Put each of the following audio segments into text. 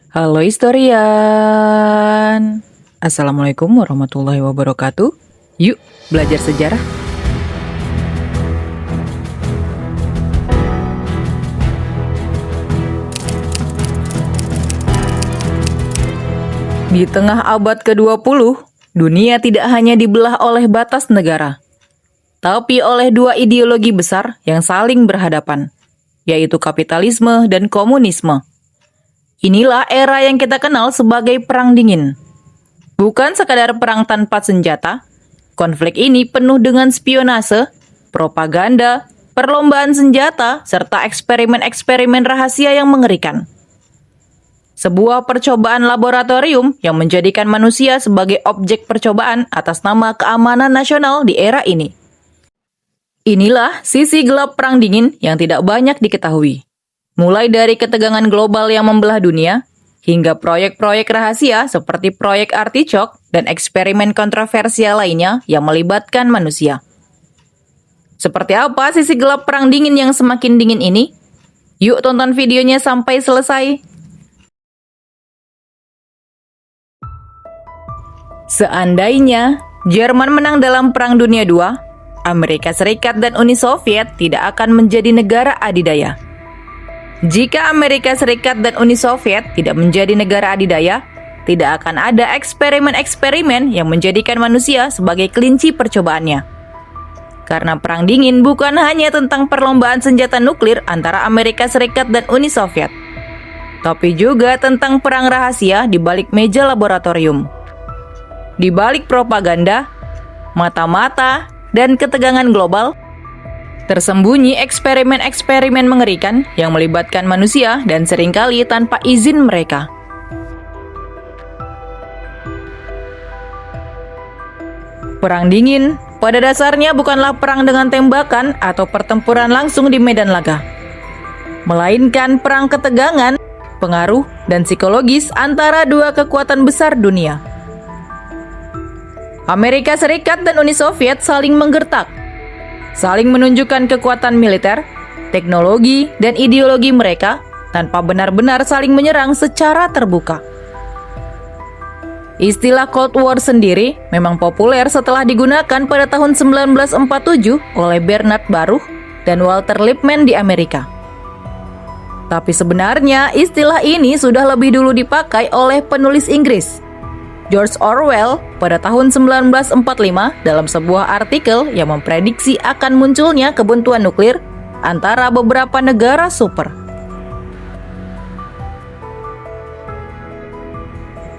Halo historian. Assalamualaikum warahmatullahi wabarakatuh. Yuk belajar sejarah. Di tengah abad ke-20, dunia tidak hanya dibelah oleh batas negara, tapi oleh dua ideologi besar yang saling berhadapan, yaitu kapitalisme dan komunisme. Inilah era yang kita kenal sebagai Perang Dingin. Bukan sekadar perang tanpa senjata, konflik ini penuh dengan spionase, propaganda, perlombaan senjata, serta eksperimen-eksperimen rahasia yang mengerikan. Sebuah percobaan laboratorium yang menjadikan manusia sebagai objek percobaan atas nama keamanan nasional di era ini. Inilah sisi gelap Perang Dingin yang tidak banyak diketahui. Mulai dari ketegangan global yang membelah dunia, hingga proyek-proyek rahasia seperti proyek Artichoke dan eksperimen kontroversial lainnya yang melibatkan manusia. Seperti apa sisi gelap Perang Dingin yang semakin dingin ini? Yuk tonton videonya sampai selesai. Seandainya Jerman menang dalam Perang Dunia II, Amerika Serikat dan Uni Soviet tidak akan menjadi negara adidaya. Jika Amerika Serikat dan Uni Soviet tidak menjadi negara adidaya, tidak akan ada eksperimen-eksperimen yang menjadikan manusia sebagai kelinci percobaannya. Karena Perang Dingin bukan hanya tentang perlombaan senjata nuklir antara Amerika Serikat dan Uni Soviet, tapi juga tentang perang rahasia di balik meja laboratorium. Di balik propaganda, mata-mata, dan ketegangan global, tersembunyi eksperimen-eksperimen mengerikan yang melibatkan manusia dan seringkali tanpa izin mereka. Perang Dingin pada dasarnya bukanlah perang dengan tembakan atau pertempuran langsung di medan laga, melainkan perang ketegangan, pengaruh, dan psikologis antara dua kekuatan besar dunia. Amerika Serikat dan Uni Soviet saling menggertak, saling menunjukkan kekuatan militer, teknologi, dan ideologi mereka tanpa benar-benar saling menyerang secara terbuka. Istilah Cold War sendiri memang populer setelah digunakan pada tahun 1947 oleh Bernard Baruch dan Walter Lippmann di Amerika. Tapi sebenarnya istilah ini sudah lebih dulu dipakai oleh penulis Inggris, George Orwell, pada tahun 1945 dalam sebuah artikel yang memprediksi akan munculnya kebuntuan nuklir antara beberapa negara super.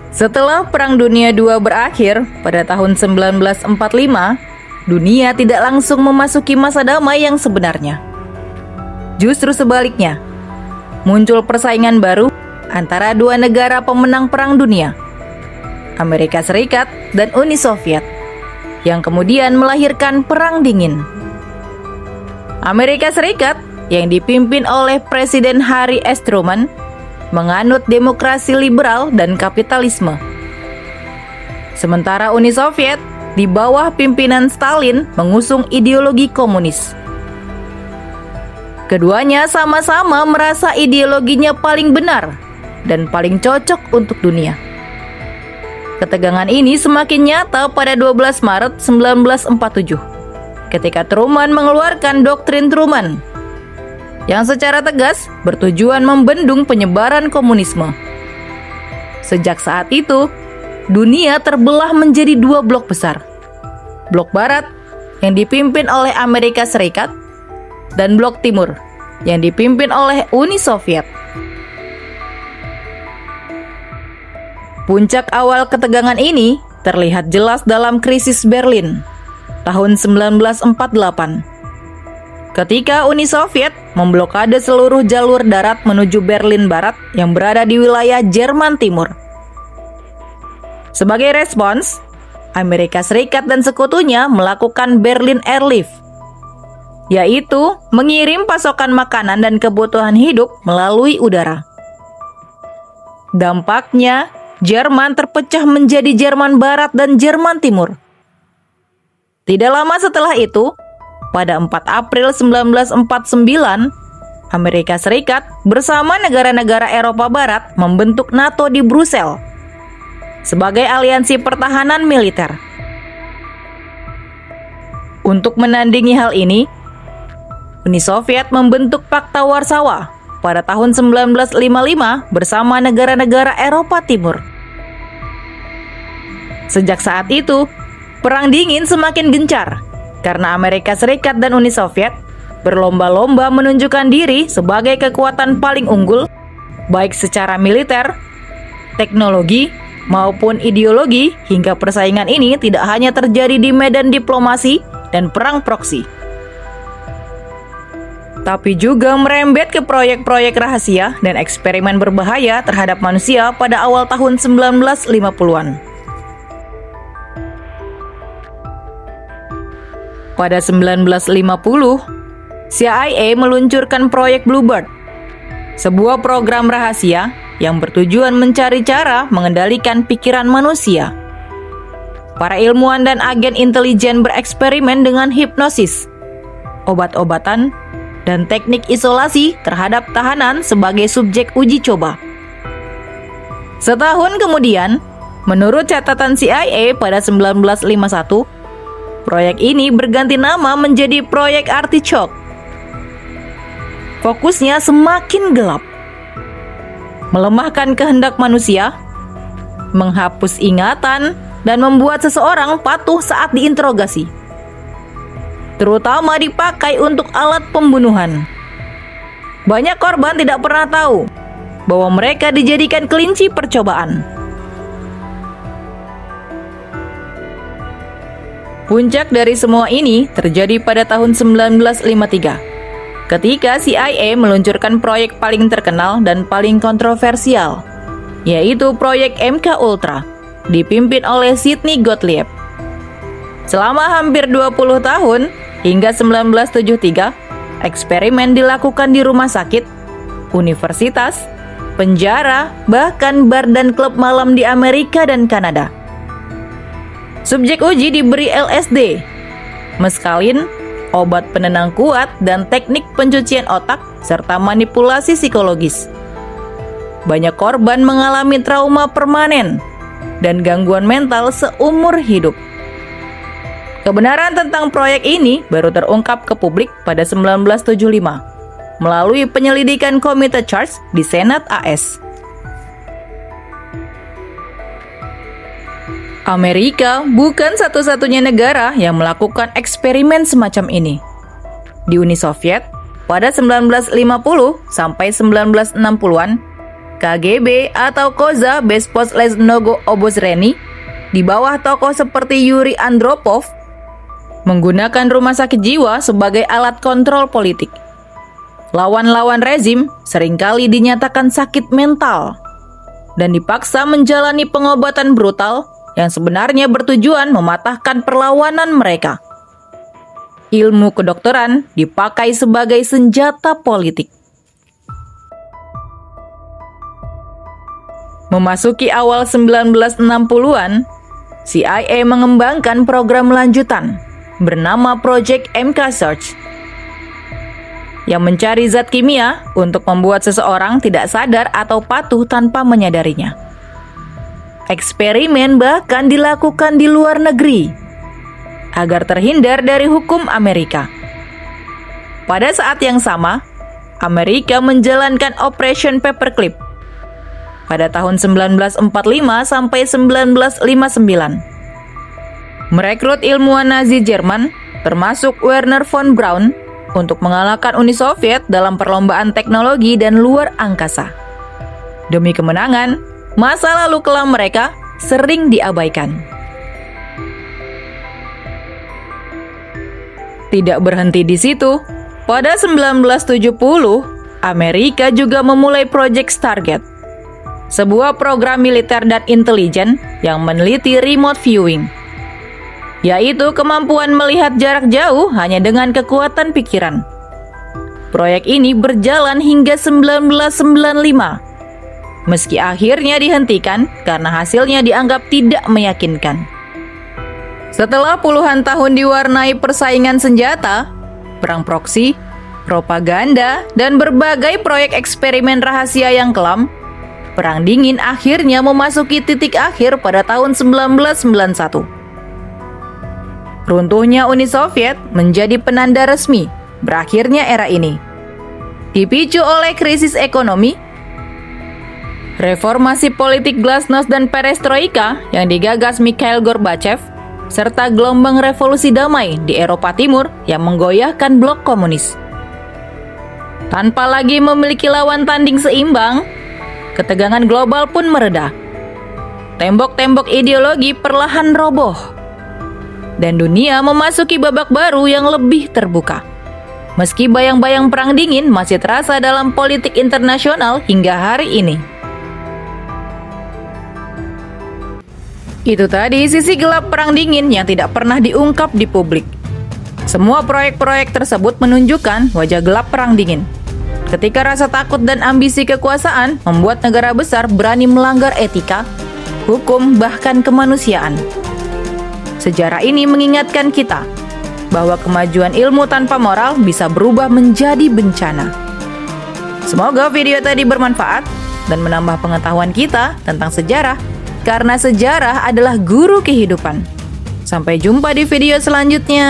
Setelah Perang Dunia II berakhir pada tahun 1945, dunia tidak langsung memasuki masa damai yang sebenarnya. Justru sebaliknya, muncul persaingan baru antara dua negara pemenang Perang Dunia, Amerika Serikat dan Uni Soviet, yang kemudian melahirkan Perang Dingin. Amerika Serikat yang dipimpin oleh Presiden Harry S. Truman menganut demokrasi liberal dan kapitalisme. Sementara Uni Soviet di bawah pimpinan Stalin mengusung ideologi komunis. Keduanya sama-sama merasa ideologinya paling benar dan paling cocok untuk dunia. Ketegangan ini semakin nyata pada 12 Maret 1947 ketika Truman mengeluarkan doktrin Truman yang secara tegas bertujuan membendung penyebaran komunisme. Sejak saat itu, dunia terbelah menjadi dua blok besar. Blok Barat yang dipimpin oleh Amerika Serikat dan Blok Timur yang dipimpin oleh Uni Soviet. Puncak awal ketegangan ini terlihat jelas dalam krisis Berlin tahun 1948. Ketika Uni Soviet memblokade seluruh jalur darat menuju Berlin Barat yang berada di wilayah Jerman Timur. Sebagai respons, Amerika Serikat dan sekutunya melakukan Berlin Airlift, yaitu mengirim pasokan makanan dan kebutuhan hidup melalui udara. Dampaknya, Jerman terpecah menjadi Jerman Barat dan Jerman Timur. Tidak lama setelah itu, pada 4 April 1949, Amerika Serikat bersama negara-negara Eropa Barat membentuk NATO di Brussel sebagai aliansi pertahanan militer. Untuk menandingi hal ini, Uni Soviet membentuk Pakta Warsawa pada tahun 1955 bersama negara-negara Eropa Timur. Sejak saat itu, Perang Dingin semakin gencar karena Amerika Serikat dan Uni Soviet berlomba-lomba menunjukkan diri sebagai kekuatan paling unggul, baik secara militer, teknologi, maupun ideologi, hingga persaingan ini tidak hanya terjadi di medan diplomasi dan perang proksi, tapi juga merembet ke proyek-proyek rahasia dan eksperimen berbahaya terhadap manusia pada awal tahun 1950-an. Pada 1950, CIA meluncurkan proyek Bluebird, sebuah program rahasia yang bertujuan mencari cara mengendalikan pikiran manusia. Para ilmuwan dan agen intelijen bereksperimen dengan hipnosis, obat-obatan, dan teknik isolasi terhadap tahanan sebagai subjek uji coba. Setahun kemudian, menurut catatan CIA pada 1951, proyek ini berganti nama menjadi Proyek Artichoke. Fokusnya semakin gelap, melemahkan kehendak manusia, menghapus ingatan, dan membuat seseorang patuh saat diinterogasi, terutama dipakai untuk alat pembunuhan. Banyak korban tidak pernah tahu bahwa mereka dijadikan kelinci percobaan. Puncak dari semua ini terjadi pada tahun 1953. Ketika CIA meluncurkan proyek paling terkenal dan paling kontroversial, yaitu proyek MK Ultra, dipimpin oleh Sidney Gottlieb. Selama hampir 20 tahun, hingga 1973, eksperimen dilakukan di rumah sakit, universitas, penjara, bahkan bar dan klub malam di Amerika dan Kanada. Subjek uji diberi LSD, meskalin, obat penenang kuat, dan teknik pencucian otak, serta manipulasi psikologis. Banyak korban mengalami trauma permanen dan gangguan mental seumur hidup. Kebenaran tentang proyek ini baru terungkap ke publik pada 1975 melalui penyelidikan Komite Charge di Senat AS. Amerika bukan satu-satunya negara yang melakukan eksperimen semacam ini. Di Uni Soviet, pada 1950 sampai 1960-an, KGB atau Koza Bezposlezhnogo Obozreny di bawah tokoh seperti Yuri Andropov menggunakan rumah sakit jiwa sebagai alat kontrol politik. Lawan-lawan rezim seringkali dinyatakan sakit mental dan dipaksa menjalani pengobatan brutal yang sebenarnya bertujuan mematahkan perlawanan mereka. Ilmu kedokteran dipakai sebagai senjata politik. Memasuki awal 1960-an, CIA mengembangkan program lanjutan bernama Project MK Search yang mencari zat kimia untuk membuat seseorang tidak sadar atau patuh tanpa menyadarinya. Eksperimen bahkan dilakukan di luar negeri agar terhindar dari hukum Amerika. Pada saat yang sama, Amerika menjalankan Operation Paperclip pada tahun 1945 sampai 1959. Merekrut ilmuwan Nazi Jerman, termasuk Werner von Braun, untuk mengalahkan Uni Soviet dalam perlombaan teknologi dan luar angkasa. Demi kemenangan, masa lalu kelam mereka sering diabaikan. Tidak berhenti di situ, pada 1970, Amerika juga memulai Project Stargate, sebuah program militer dan intelijen yang meneliti remote viewing, yaitu kemampuan melihat jarak jauh hanya dengan kekuatan pikiran. Proyek ini berjalan hingga 1995, meski akhirnya dihentikan karena hasilnya dianggap tidak meyakinkan. Setelah puluhan tahun diwarnai persaingan senjata, perang proksi, propaganda, dan berbagai proyek eksperimen rahasia yang kelam, Perang Dingin akhirnya memasuki titik akhir pada tahun 1991. Runtuhnya Uni Soviet menjadi penanda resmi berakhirnya era ini. Dipicu oleh krisis ekonomi, reformasi politik glasnost dan perestroika yang digagas Mikhail Gorbachev, serta gelombang revolusi damai di Eropa Timur yang menggoyahkan blok komunis. Tanpa lagi memiliki lawan tanding seimbang, ketegangan global pun mereda. Tembok-tembok ideologi perlahan roboh, dan dunia memasuki babak baru yang lebih terbuka. Meski bayang-bayang Perang Dingin masih terasa dalam politik internasional hingga hari ini. Itu tadi sisi gelap Perang Dingin yang tidak pernah diungkap di publik. Semua proyek-proyek tersebut menunjukkan wajah gelap Perang Dingin. Ketika rasa takut dan ambisi kekuasaan membuat negara besar berani melanggar etika, hukum, bahkan kemanusiaan. Sejarah ini mengingatkan kita bahwa kemajuan ilmu tanpa moral bisa berubah menjadi bencana. Semoga video tadi bermanfaat dan menambah pengetahuan kita tentang sejarah, karena sejarah adalah guru kehidupan. Sampai jumpa di video selanjutnya.